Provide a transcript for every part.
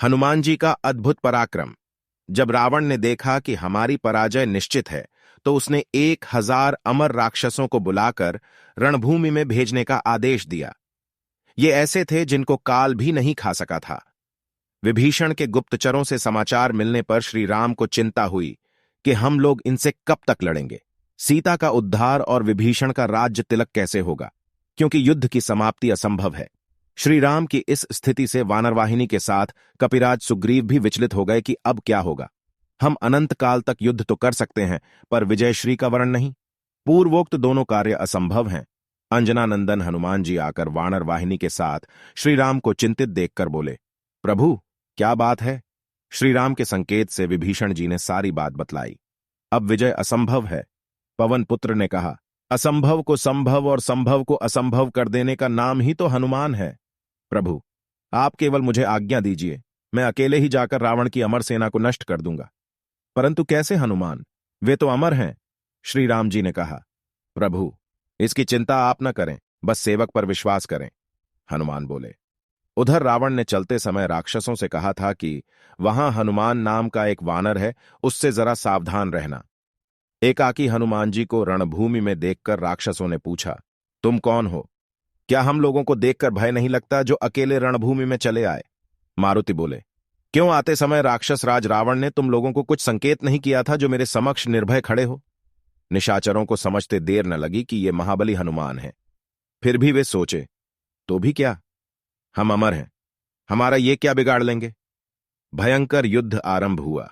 हनुमान जी का अद्भुत पराक्रम। जब रावण ने देखा कि हमारी पराजय निश्चित है, तो उसने 1000 अमर राक्षसों को बुलाकर रणभूमि में भेजने का आदेश दिया। ये ऐसे थे जिनको काल भी नहीं खा सका था। विभीषण के गुप्तचरों से समाचार मिलने पर श्री राम को चिंता हुई कि हम लोग इनसे कब तक लड़ेंगे। सीता का उद्धार और विभीषण का राज्य तिलक कैसे होगा, क्योंकि युद्ध की समाप्ति असंभव है। श्री राम की इस स्थिति से वानरवाहिनी के साथ कपिराज सुग्रीव भी विचलित हो गए कि अब क्या होगा। हम अनंत काल तक युद्ध तो कर सकते हैं, पर विजयश्री का वर्ण नहीं। पूर्वोक्त दोनों कार्य असंभव हैं। अंजनानंदन हनुमान जी आकर वानर वाहिनी के साथ श्री राम को चिंतित देखकर बोले, प्रभु, क्या बात है? श्री राम के संकेत से विभीषण जी ने सारी बात बतलाई। अब विजय असंभव है। पवन पुत्र ने कहा, असंभव को संभव और संभव को असंभव कर देने का नाम ही तो हनुमान है। प्रभु, आप केवल मुझे आज्ञा दीजिए, मैं अकेले ही जाकर रावण की अमर सेना को नष्ट कर दूंगा। परंतु कैसे हनुमान? वे तो अमर हैं। श्री राम जी ने कहा, प्रभु, इसकी चिंता आप न करें, बस सेवक पर विश्वास करें। हनुमान बोले। उधर रावण ने चलते समय राक्षसों से कहा था कि वहां हनुमान नाम का एक वानर है, उससे जरा सावधान रहना। एकाकी हनुमान जी को रणभूमि में देखकर राक्षसों ने पूछा, तुम कौन हो? क्या हम लोगों को देखकर भय नहीं लगता जो अकेले रणभूमि में चले आए? मारुति बोले, क्यों आते समय राक्षस राज रावण ने तुम लोगों को कुछ संकेत नहीं किया था जो मेरे समक्ष निर्भय खड़े हो? निशाचरों को समझते देर न लगी कि ये महाबली हनुमान है। फिर भी वे सोचे, तो भी क्या, हम अमर हैं, हमारा ये क्या बिगाड़ लेंगे? भयंकर युद्ध आरंभ हुआ।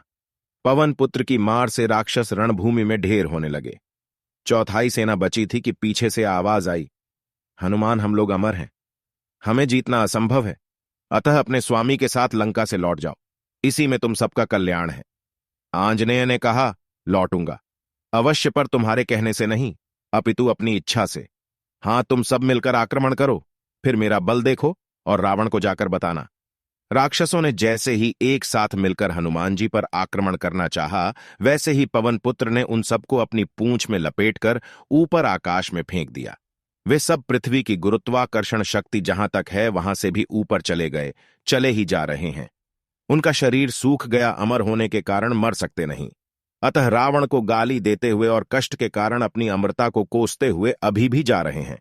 पवन पुत्र की मार से राक्षस रणभूमि में ढेर होने लगे। चौथाई सेना बची थी कि पीछे से आवाज आई, हनुमान, हम लोग अमर हैं, हमें जीतना असंभव है, अतः अपने स्वामी के साथ लंका से लौट जाओ, इसी में तुम सबका कल्याण है। आंजनेय ने कहा, लौटूंगा, अवश्य, पर तुम्हारे कहने से नहीं, अपितु अपनी इच्छा से। हां, तुम सब मिलकर आक्रमण करो, फिर मेरा बल देखो और रावण को जाकर बताना। राक्षसों ने जैसे ही एक साथ मिलकर हनुमान जी पर आक्रमण करना चाहा, वैसे ही पवन पुत्र ने उन सबको अपनी पूंछ में लपेटकर ऊपर आकाश में फेंक दिया। वे सब पृथ्वी की गुरुत्वाकर्षण शक्ति जहां तक है वहां से भी ऊपर चले गए, चले ही जा रहे हैं। उनका शरीर सूख गया, अमर होने के कारण मर सकते नहीं। अतः रावण को गाली देते हुए और कष्ट के कारण अपनी अमरता को कोसते हुए अभी भी जा रहे हैं।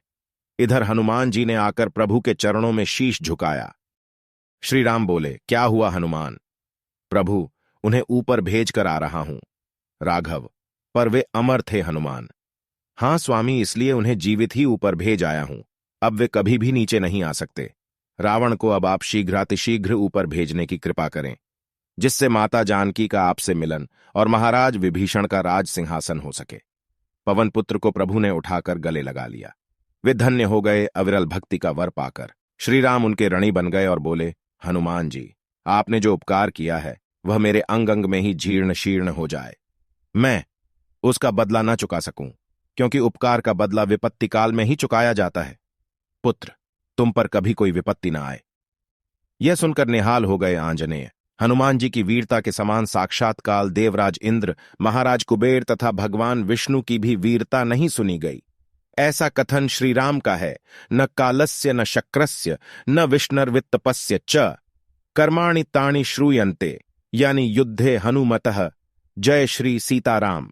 इधर हनुमान जी ने आकर प्रभु के चरणों में शीश झुकाया। श्री राम बोले, क्या हुआ हनुमान? प्रभु, उन्हें ऊपर भेज कर आ रहा हूं। राघव, पर वे अमर थे हनुमान। हां स्वामी, इसलिए उन्हें जीवित ही ऊपर भेज आया हूं, अब वे कभी भी नीचे नहीं आ सकते। रावण को अब आप शीघ्रातिशीघ्र ऊपर भेजने की कृपा करें, जिससे माता जानकी का आपसे मिलन और महाराज विभीषण का राज सिंहासन हो सके। पवन पुत्र को प्रभु ने उठाकर गले लगा लिया। वे धन्य हो गए अविरल भक्ति का वर पाकर। श्री राम उनके ऋणी बन गए और बोले, हनुमान जी, आपने जो उपकार किया है वह मेरे अंग अंग में ही जीर्ण शीर्ण हो जाए। मैं उसका बदला न चुका सकूं, क्योंकि उपकार का बदला विपत्ति काल में ही चुकाया जाता है। पुत्र, तुम पर कभी कोई विपत्ति न आए। यह सुनकर निहाल हो गए आंजनेय। हनुमान जी की वीरता के समान साक्षात काल देवराज इंद्र, महाराज कुबेर तथा भगवान विष्णु की भी वीरता नहीं सुनी गई। ऐसा कथन श्री राम का है, न कालस्य न शक्रस्य न विष्णुर्वित्तपस्य च कर्माणि तानि श्रूयन्ते, यानी युद्धे हनुमतः। जय श्री सीताराम।